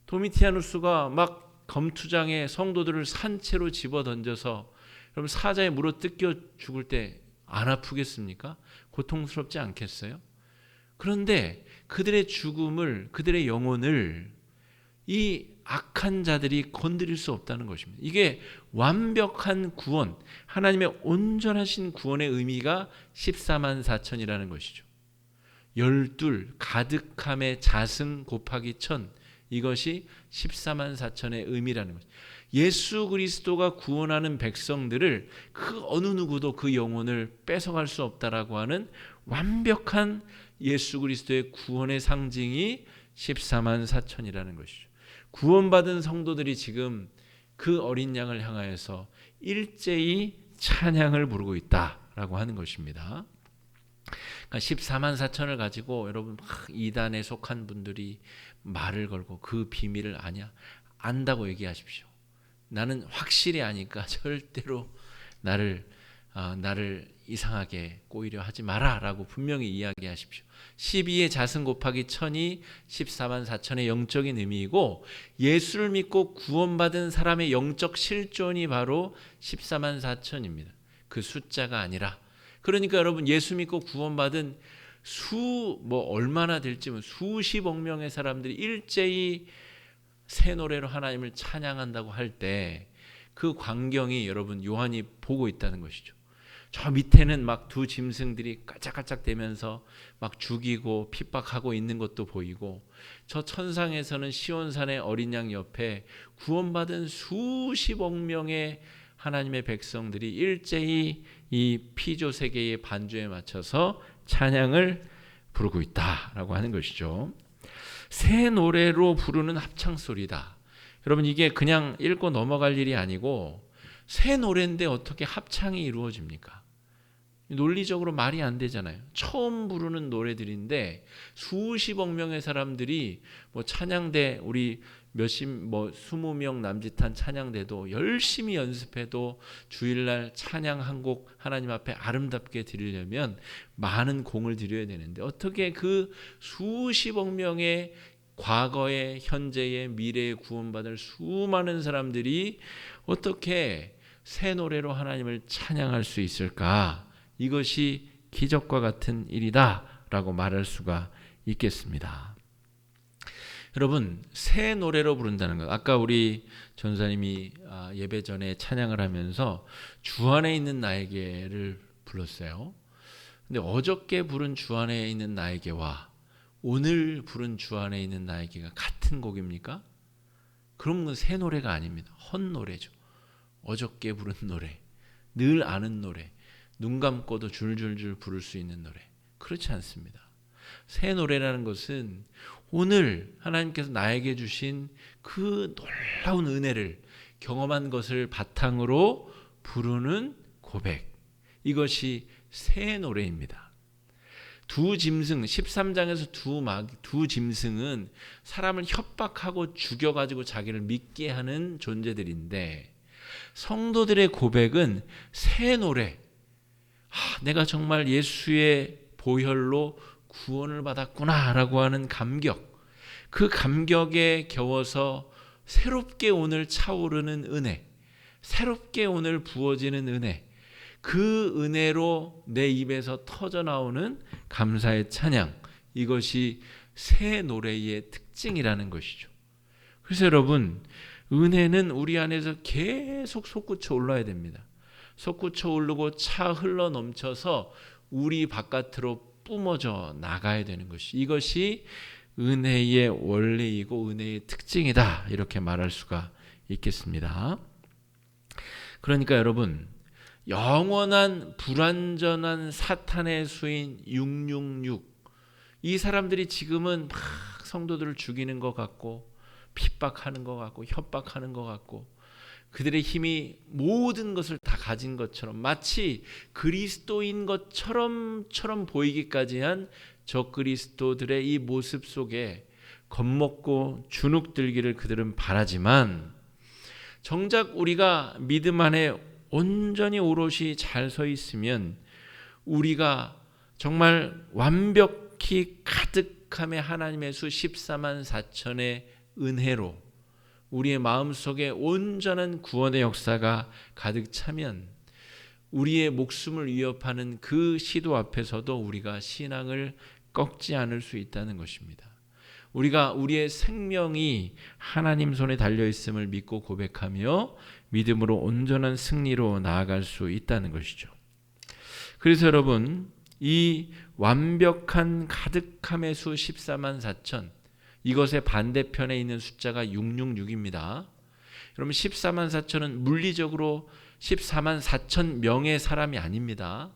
Speaker 1: 도미티아누스가 막 검투장에 성도들을 산채로 집어던져서 여러분 사자에 물어 뜯겨 죽을 때 안 아프겠습니까? 고통스럽지 않겠어요? 그런데 그들의 죽음을, 그들의 영혼을 이 악한 자들이 건드릴 수 없다는 것입니다. 이게 완벽한 구원, 하나님의 온전하신 구원의 의미가 14만 4천이라는 것이죠. 12 가득함의 자승 곱하기 1000, 이것이 14만 4천의 의미라는 거죠. 예수 그리스도가 구원하는 백성들을 그 어느 누구도 그 영혼을 뺏어갈 수 없다라고 하는 완벽한 예수 그리스도의 구원의 상징이 14만 4천이라는 것이죠. 구원받은 성도들이 지금 그 어린 양을 향하여서 일제히 찬양을 부르고 있다라고 하는 것입니다. 그러니까 14만 4천을 가지고 여러분 막 이단에 속한 분들이 말을 걸고 그 비밀을 아냐? 안다고 얘기하십시오. 나는 확실히 아니까 절대로 나를 이상하게 꼬이려 하지 마라라고 분명히 이야기하십시오. 12의 자승 곱하기 1000이 14만 4천의 영적인 의미이고 예수를 믿고 구원받은 사람의 영적 실존이 바로 14만 4천입니다. 그 숫자가 아니라. 그러니까 여러분 예수 믿고 구원받은 얼마나 될지 수십억 명의 사람들이 일제히 새 노래로 하나님을 찬양한다고 할 때 그 광경이 여러분 요한이 보고 있다는 것이죠. 저 밑에는 막 두 짐승들이 깔짝깔짝 대면서 막 죽이고 핍박하고 있는 것도 보이고 저 천상에서는 시온산의 어린 양 옆에 구원받은 수십억 명의 하나님의 백성들이 일제히 이 피조 세계의 반주에 맞춰서 찬양을 부르고 있다라고 하는 것이죠. 새 노래로 부르는 합창 소리다. 여러분 이게 그냥 읽고 넘어갈 일이 아니고 새 노래인데 어떻게 합창이 이루어집니까? 논리적으로 말이 안 되잖아요. 처음 부르는 노래들인데 수십억 명의 사람들이 찬양대 우리 20명 남짓한 찬양대도 열심히 연습해도 주일날 찬양 한 곡 하나님 앞에 아름답게 드리려면 많은 공을 들여야 되는데 어떻게 그 수십억 명의 과거에 현재에 미래에 구원받을 수많은 사람들이 어떻게 새 노래로 하나님을 찬양할 수 있을까? 이것이 기적과 같은 일이다 라고 말할 수가 있겠습니다. 여러분 새 노래로 부른다는 것, 아까 우리 전사님이 예배 전에 찬양을 하면서 주 안에 있는 나에게를 불렀어요. 근데 어저께 부른 주 안에 있는 나에게와 오늘 부른 주 안에 있는 나에게가 같은 곡입니까? 그런 건 새 노래가 아닙니다. 헛노래죠. 어저께 부른 노래, 늘 아는 노래, 눈 감고도 줄줄줄 부를 수 있는 노래, 그렇지 않습니다. 새 노래라는 것은 오늘 하나님께서 나에게 주신 그 놀라운 은혜를 경험한 것을 바탕으로 부르는 고백, 이것이 새 노래입니다. 두 짐승 13장에서 두 짐승은 사람을 협박하고 죽여가지고 자기를 믿게 하는 존재들인데 성도들의 고백은 새 노래, 내가 정말 예수의 보혈로 구원을 받았구나 라고 하는 감격, 그 감격에 겨워서 새롭게 오늘 차오르는 은혜, 새롭게 오늘 부어지는 은혜, 그 은혜로 내 입에서 터져나오는 감사의 찬양, 이것이 새 노래의 특징이라는 것이죠. 그래서 여러분 은혜는 우리 안에서 계속 솟구쳐 올라야 됩니다. 솟구쳐 오르고 차 흘러 넘쳐서 우리 바깥으로 뿜어져 나가야 되는 것이, 이것이 은혜의 원리이고 은혜의 특징이다, 이렇게 말할 수가 있겠습니다. 그러니까 여러분 영원한 불완전한 사탄의 수인 666, 이 사람들이 지금은 막 성도들을 죽이는 것 같고 핍박하는 것 같고 협박하는 것 같고 그들의 힘이 모든 것을 다 가진 것처럼 마치 그리스도인 것처럼 보이기까지 한 적그리스도들의 이 모습 속에 겁먹고 주눅들기를 그들은 바라지만 정작 우리가 믿음 안에 온전히 오롯이 잘 서 있으면 우리가 정말 완벽히 가득함에 하나님의 수 14만 4천의 은혜로 우리의 마음속에 온전한 구원의 역사가 가득 차면 우리의 목숨을 위협하는 그 시도 앞에서도 우리가 신앙을 꺾지 않을 수 있다는 것입니다. 우리가 우리의 생명이 하나님 손에 달려있음을 믿고 고백하며 믿음으로 온전한 승리로 나아갈 수 있다는 것이죠. 그래서 여러분 이 완벽한 가득함의 수 14만 4천, 이것의 반대편에 있는 숫자가 666입니다. 그러면 14만 4천은 물리적으로 14만 4천 명의 사람이 아닙니다.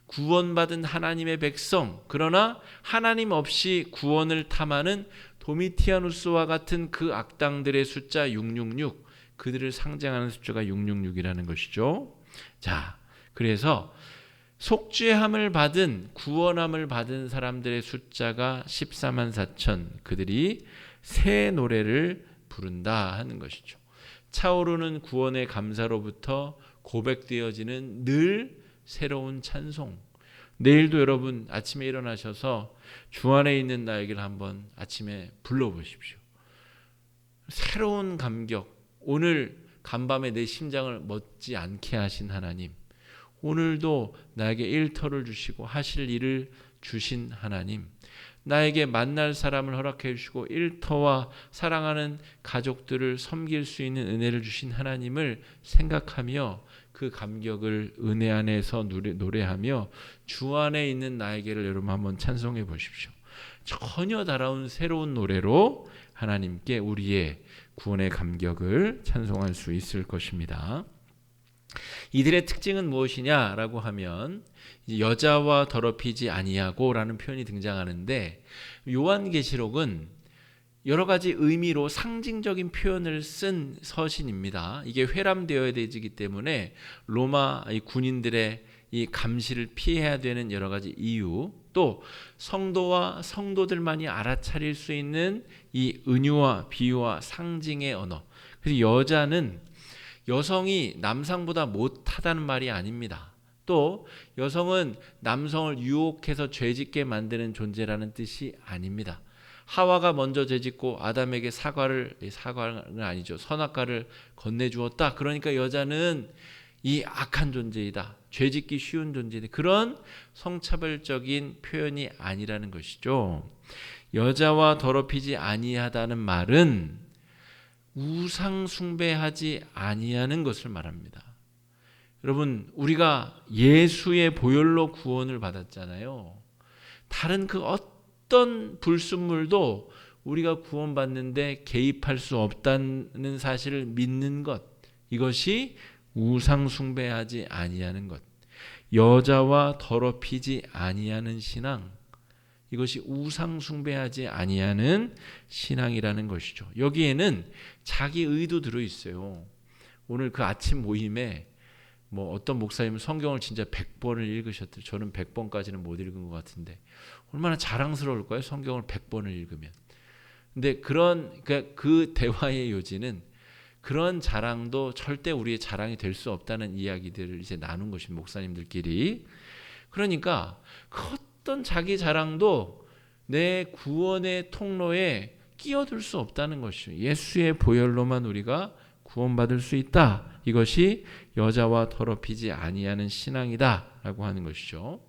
Speaker 1: 구원받은 하나님의 백성, 그러나 하나님 없이 구원을 탐하는 도미티아누스와 같은 그 악당들의 숫자 666, 그들을 상징하는 숫자가 666이라는 것이죠. 자, 그래서 속죄함을 받은, 구원함을 받은 사람들의 숫자가 14만 4천, 그들이 새 노래를 부른다 하는 것이죠. 차오르는 구원의 감사로부터 고백되어지는 늘 새로운 찬송. 내일도 여러분 아침에 일어나셔서 주 안에 있는 나에게를 한번 아침에 불러보십시오. 새로운 감격, 오늘 간밤에 내 심장을 멎지 않게 하신 하나님, 오늘도 나에게 일터를 주시고 하실 일을 주신 하나님, 나에게 만날 사람을 허락해 주시고 일터와 사랑하는 가족들을 섬길 수 있는 은혜를 주신 하나님을 생각하며 그 감격을 은혜 안에서 노래하며 주 안에 있는 나에게를 여러분 한번 찬송해 보십시오. 전혀 다른 새로운 노래로 하나님께 우리의 구원의 감격을 찬송할 수 있을 것입니다. 이들의 특징은 무엇이냐라고 하면 여자와 더럽히지 아니하고라는 표현이 등장하는데, 요한계시록은 여러 가지 의미로 상징적인 표현을 쓴 서신입니다. 이게 회람되어야 되기 때문에 로마 군인들의 이 감시를 피해야 되는 여러 가지 이유, 또 성도와 성도들만이 알아차릴 수 있는 이 은유와 비유와 상징의 언어. 그래서 여성이 남성보다 못하다는 말이 아닙니다. 또 여성은 남성을 유혹해서 죄짓게 만드는 존재라는 뜻이 아닙니다. 하와가 먼저 죄짓고 아담에게 사과는 아니죠. 선악과를 건네주었다. 그러니까 여자는 이 악한 존재이다. 죄짓기 쉬운 존재이다. 그런 성차별적인 표현이 아니라는 것이죠. 여자와 더럽히지 아니하다는 말은 우상 숭배하지 아니하는 것을 말합니다. 여러분, 우리가 예수의 보혈로 구원을 받았잖아요. 다른 그 어떤 불순물도 우리가 구원받는데 개입할 수 없다는 사실을 믿는 것, 이것이 우상 숭배하지 아니하는 것, 여자와 더럽히지 아니하는 신앙, 이것이 우상 숭배하지 아니하는 신앙이라는 것이죠. 여기에는 자기 의도 들어있어요. 오늘 그 아침 모임에 어떤 목사님은 성경을 진짜 100번을 읽으셨대요. 저는 100번까지는 못 읽은 것 같은데 얼마나 자랑스러울까요? 성경을 100번을 읽으면. 근데 그 대화의 요지는 그런 자랑도 절대 우리의 자랑이 될 수 없다는 이야기들을 이제 나눈 것입니다. 목사님들끼리. 그러니까 어떤 자기 자랑도 내 구원의 통로에 끼어들 수 없다는 것이죠. 예수의 보혈로만 우리가 구원받을 수 있다. 이것이 여자와 더럽히지 아니하는 신앙이다라고 하는 것이죠.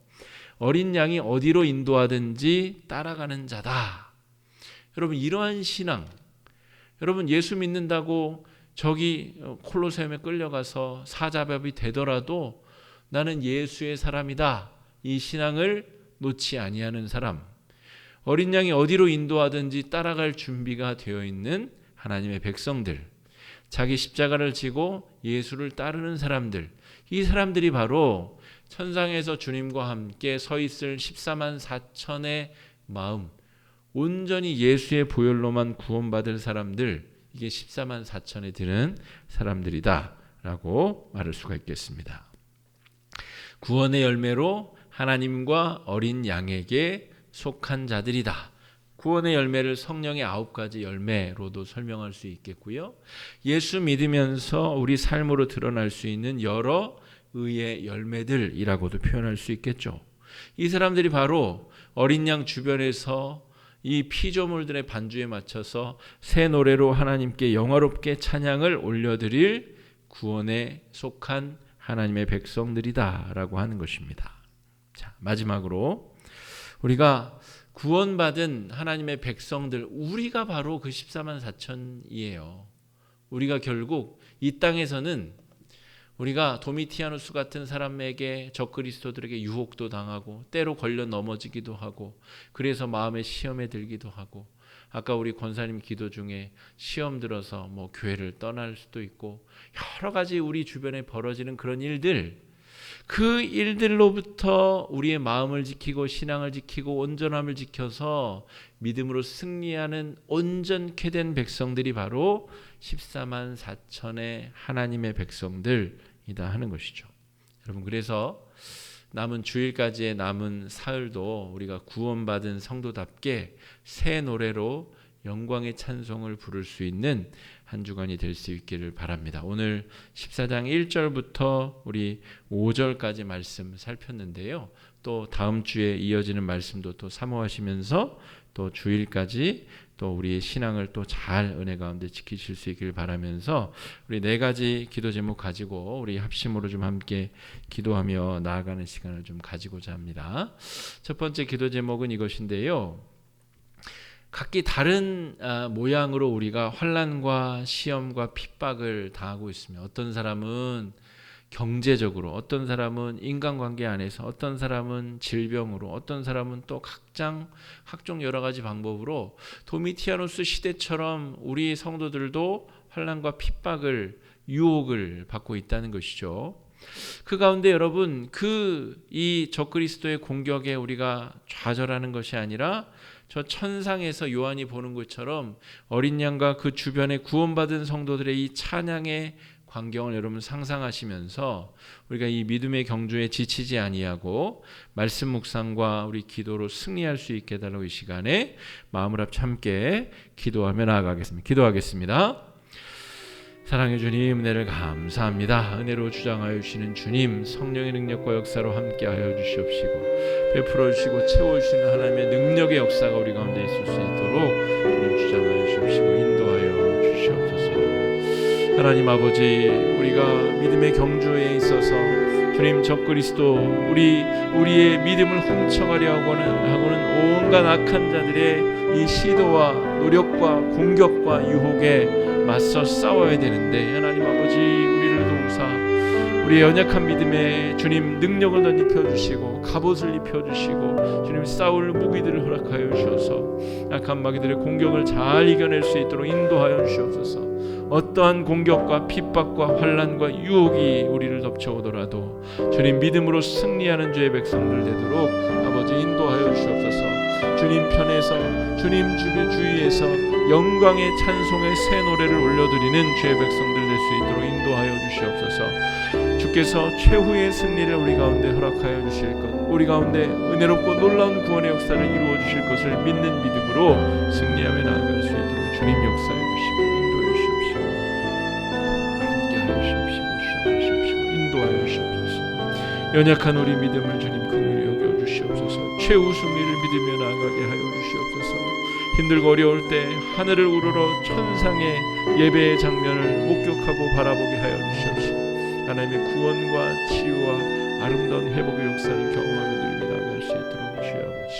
Speaker 1: 어린 양이 어디로 인도하든지 따라가는 자다. 여러분, 이러한 신앙, 여러분 예수 믿는다고 저기 콜로세움에 끌려가서 사자밥이 되더라도 나는 예수의 사람이다. 이 신앙을 놓지 아니하는 사람, 어린 양이 어디로 인도하든지 따라갈 준비가 되어 있는 하나님의 백성들, 자기 십자가를 지고 예수를 따르는 사람들, 이 사람들이 바로 천상에서 주님과 함께 서 있을 14만 4천의 마음, 온전히 예수의 보혈로만 구원받을 사람들, 이게 14만 4천에 드는 사람들이다 라고 말할 수가 있겠습니다. 구원의 열매로 하나님과 어린 양에게 속한 자들이다. 구원의 열매를 성령의 9가지 열매로도 설명할 수 있겠고요. 예수 믿으면서 우리 삶으로 드러날 수 있는 여러 의의 열매들이라고도 표현할 수 있겠죠. 이 사람들이 바로 어린 양 주변에서 이 피조물들의 반주에 맞춰서 새 노래로 하나님께 영화롭게 찬양을 올려드릴 구원에 속한 하나님의 백성들이다라고 하는 것입니다. 자, 마지막으로 우리가 구원받은 하나님의 백성들, 우리가 바로 그 14만 4천이에요. 우리가 결국 이 땅에서는 우리가 도미티아누스 같은 사람에게 적그리스도들에게 유혹도 당하고 때로 걸려 넘어지기도 하고 그래서 마음의 시험에 들기도 하고 아까 우리 권사님 기도 중에 시험 들어서 뭐 교회를 떠날 수도 있고 여러 가지 우리 주변에 벌어지는 그런 일들, 그 일들로부터 우리의 마음을 지키고 신앙을 지키고 온전함을 지켜서 믿음으로 승리하는 온전케 된 백성들이 바로 14만 4천의 하나님의 백성들이다 하는 것이죠. 여러분, 그래서 남은 주일까지의 남은 사흘도 우리가 구원받은 성도답게 새 노래로 영광의 찬송을 부를 수 있는 한 주간이 될 수 있기를 바랍니다. 오늘 14장 1절부터 우리 5절까지 말씀 살폈는데요. 또 다음 주에 이어지는 말씀도 또 사모하시면서 또 주일까지 또 우리의 신앙을 또 잘 은혜 가운데 지키실 수 있기를 바라면서 우리 네 가지 기도 제목 가지고 우리 합심으로 좀 함께 기도하며 나아가는 시간을 좀 가지고자 합니다. 첫 번째 기도 제목은 이것인데요. 각기 다른 모양으로 우리가 환난과 시험과 핍박을 당하고 있으며, 어떤 사람은 경제적으로, 어떤 사람은 인간관계 안에서, 어떤 사람은 질병으로, 어떤 사람은 또 각종 여러 가지 방법으로 도미티아누스 시대처럼 우리 성도들도 환난과 핍박을, 유혹을 받고 있다는 것이죠. 그 가운데 여러분, 이 적그리스도의 공격에 우리가 좌절하는 것이 아니라 저 천상에서 요한이 보는 것처럼 어린 양과 그 주변에 구원받은 성도들의 이 찬양의 광경을 여러분 상상하시면서 우리가 이 믿음의 경주에 지치지 아니하고 말씀 묵상과 우리 기도로 승리할 수 있게 해달라고 이 시간에 마음을 합쳐 함께 기도하며 나아가겠습니다. 기도하겠습니다. 사랑해 주님, 은혜를 감사합니다. 은혜로 주장하여 주시는 주님, 성령의 능력과 역사로 함께하여 주시옵시고 베풀어 주시고 채워주시는 하나님의 능력의 역사가 우리 가운데 있을 수 있도록 주님 주장하여 주시옵시고 인도하여 주시옵소서. 하나님 아버지, 우리가 믿음의 경주에 있어서 주님 적그리스도 우리의 믿음을 훔쳐가려 하고는 온갖 악한 자들의 이 시도와 노력과 공격과 유혹에 맞서 싸워야 되는데, 하나님 아버지, 우리를 도우사 우리의 연약한 믿음에 주님 능력을 더 입혀주시고 갑옷을 입혀주시고 주님 싸울 무기들을 허락하여 주셔서 약한 마귀들의 공격을 잘 이겨낼 수 있도록 인도하여 주시옵소서. 어떠한 공격과 핍박과 환난과 유혹이 우리를 덮쳐오더라도 주님 믿음으로 승리하는 주의 백성들 되도록 아버지 인도하여 주시옵소서. 주님 편에서 주님 주위에서 영광의 찬송의 새 노래를 올려드리는 주의 백성들 될 수 있도록 인도하여 주시옵소서. 주께서 최후의 승리를 우리 가운데 허락하여 주실 것, 우리 가운데 은혜롭고 놀라운 구원의 역사를 이루어 주실 것을 믿는 믿음으로 승리하며 나아갈 수 있도록 주님 역사해 주시고 인도해 주시옵시고 함께하여 주시옵시고 인도하여 주시옵소서. 연약한 우리 믿음을 주님 긍휼히 여겨 주시옵소서. 최후 승리를 믿으며 나아가게 하여 주시옵소서. 힘들고 어려울 때 하늘을 우러러 천상의 예배의 장면을 목격하고 바라보게 하여 주시옵시고 하나님의 구원과 치유와 아름다운 회복의 역사를 경험하며 누리며 나아갈 수 있도록 주여 아버지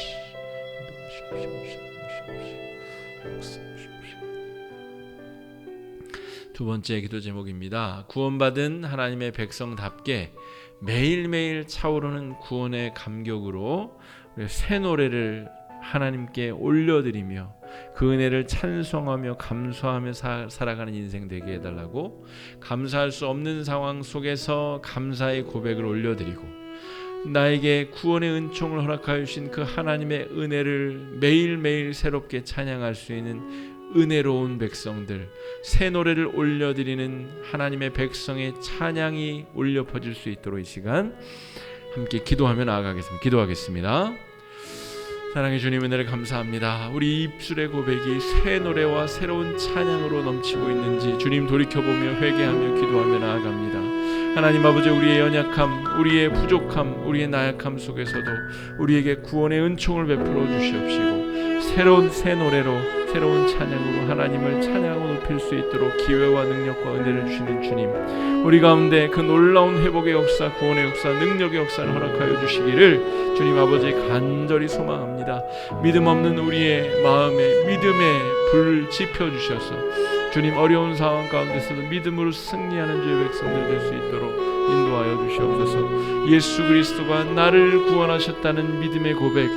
Speaker 1: 두 번째 기도 제목입니다. 구원받은 하나님의 백성답게 매일매일 차오르는 구원의 감격으로 새 노래를 하나님께 올려드리며 그 은혜를 찬송하며 감사하며 살아가는 인생 되게 해달라고, 감사할 수 없는 상황 속에서 감사의 고백을 올려드리고 나에게 구원의 은총을 허락하여 주신 그 하나님의 은혜를 매일매일 새롭게 찬양할 수 있는 은혜로운 백성들, 새 노래를 올려드리는 하나님의 백성의 찬양이 울려 퍼질 수 있도록 이 시간 함께 기도하며 나아가겠습니다. 기도하겠습니다. 사랑의 주님, 은혜를 감사합니다. 우리 입술의 고백이 새 노래와 새로운 찬양으로 넘치고 있는지 주님 돌이켜보며 회개하며 기도하며 나아갑니다. 하나님 아버지, 우리의 연약함, 우리의 부족함, 우리의 나약함 속에서도 우리에게 구원의 은총을 베풀어 주시옵시고 새로운 새 노래로 새로운 찬양으로 하나님을 찬양하고 높일 수 있도록 기회와 능력과 은혜를 주시는 주님, 우리 가운데 그 놀라운 회복의 역사, 구원의 역사, 능력의 역사를 허락하여 주시기를 주님 아버지 간절히 소망합니다. 믿음 없는 우리의 마음에 믿음의 불을 지펴주셔서 주님 어려운 상황 가운데서도 믿음으로 승리하는 주의 백성들 될 수 있도록 인도하여 주시옵소서. 예수 그리스도가 나를 구원하셨다는 믿음의 고백,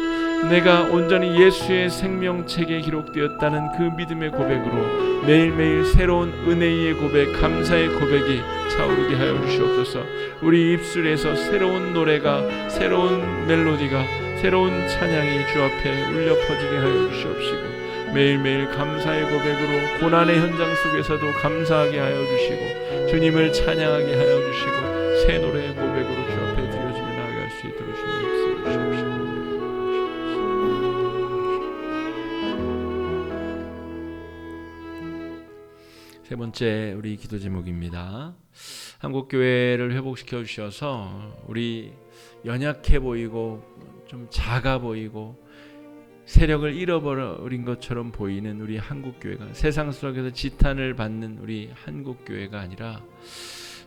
Speaker 1: 내가 온전히 예수의 생명책에 기록되었다는 그 믿음의 고백으로 매일매일 새로운 은혜의 고백, 감사의 고백이 차오르게 하여 주시옵소서. 우리 입술에서 새로운 노래가, 새로운 멜로디가, 새로운 찬양이 주 앞에 울려 퍼지게 하여 주시옵시고, 매일매일 감사의 고백으로 고난의 현장 속에서도 감사하게 하여 주시고, 주님을 찬양하게 하여 주시고, 새 노래의 고백으로 주 앞에 드려지며 나아갈 수 있도록 주님 역사해 주시옵시고. 세 번째 우리 기도 제목입니다. 한국교회를 회복시켜 주셔서 우리 연약해 보이고 좀 작아 보이고 세력을 잃어버린 것처럼 보이는 우리 한국교회가, 세상 속에서 지탄을 받는 우리 한국교회가 아니라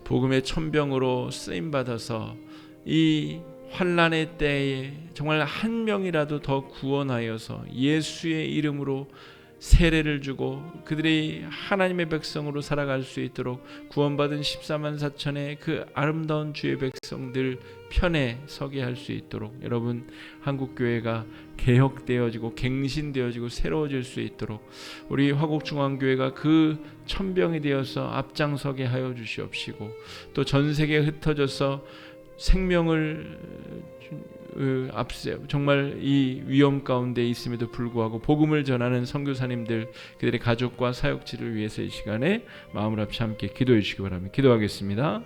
Speaker 1: 복음의 천병으로 쓰임받아서 이 환난의 때에 정말 한 명이라도 더 구원하여서 예수의 이름으로 세례를 주고 그들이 하나님의 백성으로 살아갈 수 있도록 구원받은 14만 4천의 그 아름다운 주의 백성들 편에 서게 할 수 있도록, 여러분 한국교회가 개혁되어지고 갱신되어지고 새로워질 수 있도록 우리 화곡중앙교회가 그 천병이 되어서 앞장서게 하여 주시옵시고, 또 전 세계에 흩어져서 생명을 앞세 정말 이 위험 가운데 있음에도 불구하고 복음을 전하는 선교사님들, 그들의 가족과 사역지를 위해서 이 시간에 마음을 합쳐 함께 기도해 주시기 바랍니다. 기도하겠습니다.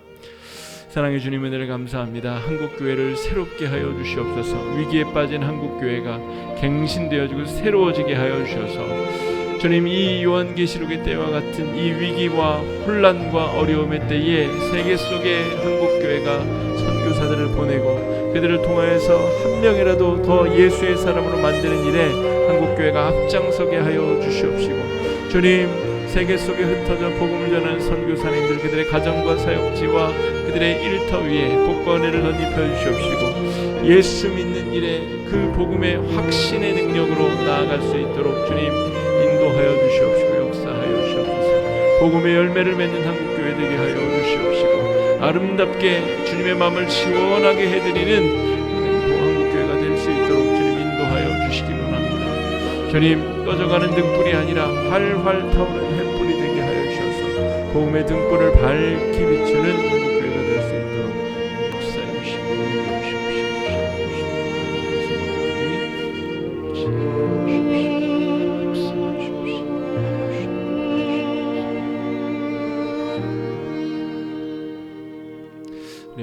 Speaker 1: 사랑의 주님, 은혜를 감사합니다. 한국교회를 새롭게 하여 주시옵소서. 위기에 빠진 한국교회가 갱신되어지고 새로워지게 하여 주셔서 주님, 이 요한계시록의 때와 같은 이 위기와 혼란과 어려움의 때에 세계 속에 한국교회가 선교사들을 보내고 그들을 통하여서 한 명이라도 더 예수의 사람으로 만드는 일에 한국교회가 앞장서게 하여 주시옵시고, 주님, 세계 속에 흩어져 복음을 전하는 선교사님들, 그들의 가정과 사역지와 그들의 일터 위에 복과 은혜를 덧입혀 주시옵시고, 예수 믿는 일에 그 복음의 확신의 능력으로 나아갈 수 있도록 주님 인도하여 주시옵시고 역사하여 주시옵소서. 복음의 열매를 맺는 한국교회 되게 하여 주시옵시고, 아름답게 주님의 마음을 시원하게 해드리는 한국교회가 될 수 있도록 주님 인도하여 주시기를 원합니다. 주님, 꺼져가는 등불이 아니라 활활 타오르는 횃불이 되게 하여 주셔서 복음의 등불을 밝히 비추는 한국교회가 될 수 있도록 역사해 주시고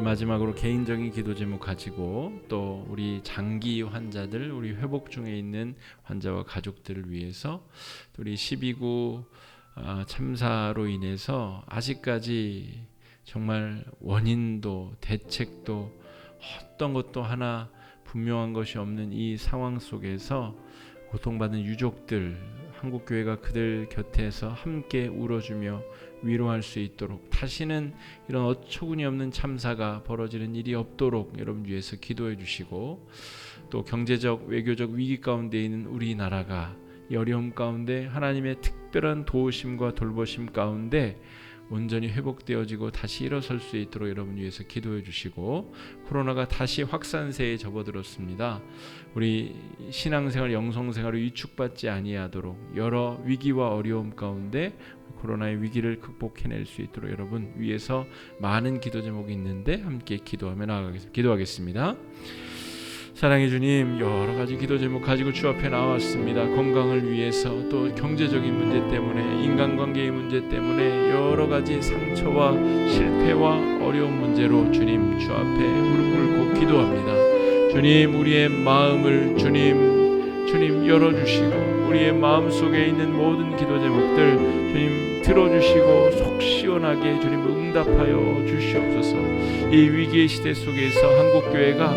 Speaker 1: 마지막으로 개인적인 기도 제목 가지고 또 우리 장기 환자들, 우리 회복 중에 있는 환자와 가족들을 위해서, 또 우리 12구 참사로 인해서 아직까지 정말 원인도 대책도 어떤 것도 하나 분명한 것이 없는 이 상황 속에서 고통받는 유족들, 한국교회가 그들 곁에서 함께 울어주며 위로할 수 있도록, 다시는 이런 어처구니 없는 참사가 벌어지는 일이 없도록 여러분 위해서 기도해 주시고, 또 경제적 외교적 위기 가운데 있는 우리나라가 이 어려움 가운데 하나님의 특별한 도우심과 돌보심 가운데 온전히 회복되어지고 다시 일어설 수 있도록 여러분 위해서 기도해 주시고, 코로나가 다시 확산세에 접어들었습니다. 우리 신앙생활, 영성생활을 위축받지 아니하도록 여러 위기와 어려움 가운데 코로나의 위기를 극복해낼 수 있도록 여러분 위해서 많은 기도 제목이 있는데 함께 기도하며 나아가겠습니다. 기도하겠습니다. 사랑의 주님, 여러 가지 기도 제목 가지고 주 앞에 나왔습니다. 건강을 위해서, 또 경제적인 문제 때문에, 인간관계의 문제 때문에 여러 가지 상처와 실패와 어려운 문제로 주님 주 앞에 무릎 꿇고 기도합니다. 주님, 우리의 마음을 주님 열어주시고 우리의 마음속에 있는 모든 기도 제목들 주님 들어주시고 속 시원하게 주님 응답하여 주시옵소서. 이 위기의 시대 속에서 한국교회가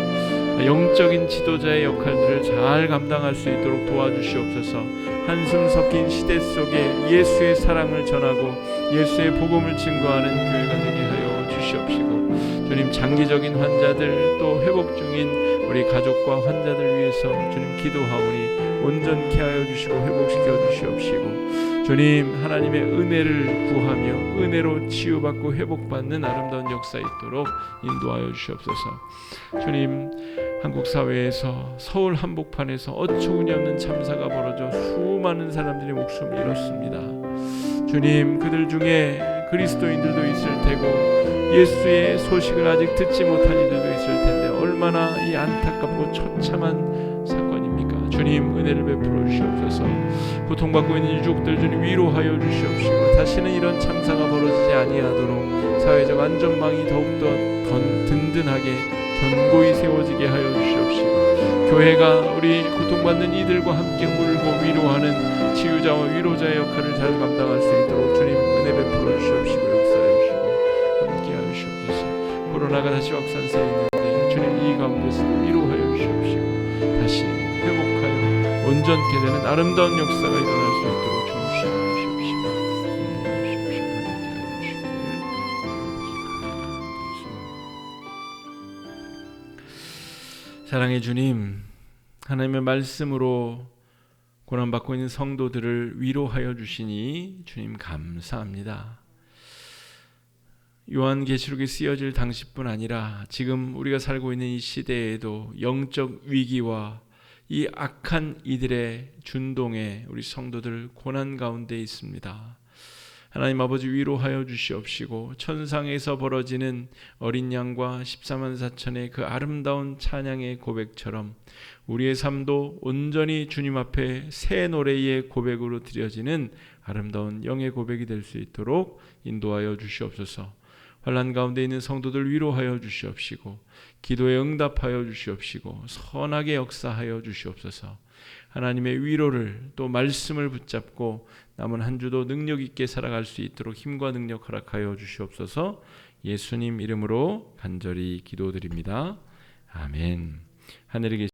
Speaker 1: 영적인 지도자의 역할들을 잘 감당할 수 있도록 도와주시옵소서. 한숨 섞인 시대 속에 예수의 사랑을 전하고 예수의 복음을 증거하는 교회가 되게 하여 주시옵시고, 주님, 장기적인 환자들, 또 회복 중인 우리 가족과 환자들 위해서 주님 기도하오니 온전케 하여 주시고 회복시켜 주시옵시고, 주님, 하나님의 은혜를 구하며 은혜로 치유받고 회복받는 아름다운 역사 있도록 인도하여 주시옵소서. 주님, 한국 사회에서 서울 한복판에서 어처구니없는 참사가 벌어져 수많은 사람들이 목숨을 잃었습니다. 주님, 그들 중에 그리스도인들도 있을 테고 예수의 소식을 아직 듣지 못한 이들도 있을 텐데 얼마나 이 안타깝고 처참한 사건입니까? 주님, 은혜를 베풀어 주시옵소서. 고통받고 있는 유족들 주님 위로하여 주시옵시고 다시는 이런 참사가 벌어지지 아니하도록 사회적 안전망이 더욱더 든든하게 견고히 세워지게 하여 주시옵시고 교회가 우리 고통받는 이들과 함께 울고 위로하는 치유자와 위로자의 역할을 잘 감당할 수 있도록 주님 은혜 베풀어 주시옵시고 역사해 주시고 함께하여 주시옵소서. 코로나가 다시 확산세 있는데 주님 이 가운데서 위로하여 주시옵시고 다시 회복하여 온전케 되는 아름다운 역사가 일어날 수 있도록 주시옵시고 사랑의 주님, 하나님의 말씀으로 고난받고 있는 성도들을 위로하여 주시니 주님 감사합니다. 요한계시록에 쓰여질 당시뿐 아니라 지금 우리가 살고 있는 이 시대에도 영적 위기와 이 악한 이들의 준동에 우리 성도들 고난 가운데 있습니다. 하나님 아버지 위로하여 주시옵시고 천상에서 벌어지는 어린 양과 14만 4천의 그 아름다운 찬양의 고백처럼 우리의 삶도 온전히 주님 앞에 새 노래의 고백으로 드려지는 아름다운 영의 고백이 될 수 있도록 인도하여 주시옵소서. 환난 가운데 있는 성도들 위로하여 주시옵시고 기도에 응답하여 주시옵시고 선하게 역사하여 주시옵소서. 하나님의 위로를 또 말씀을 붙잡고 남은 한 주도 능력 있게 살아갈 수 있도록 힘과 능력 허락하여 주시옵소서. 예수님 이름으로 간절히 기도드립니다. 아멘. 하늘에 계신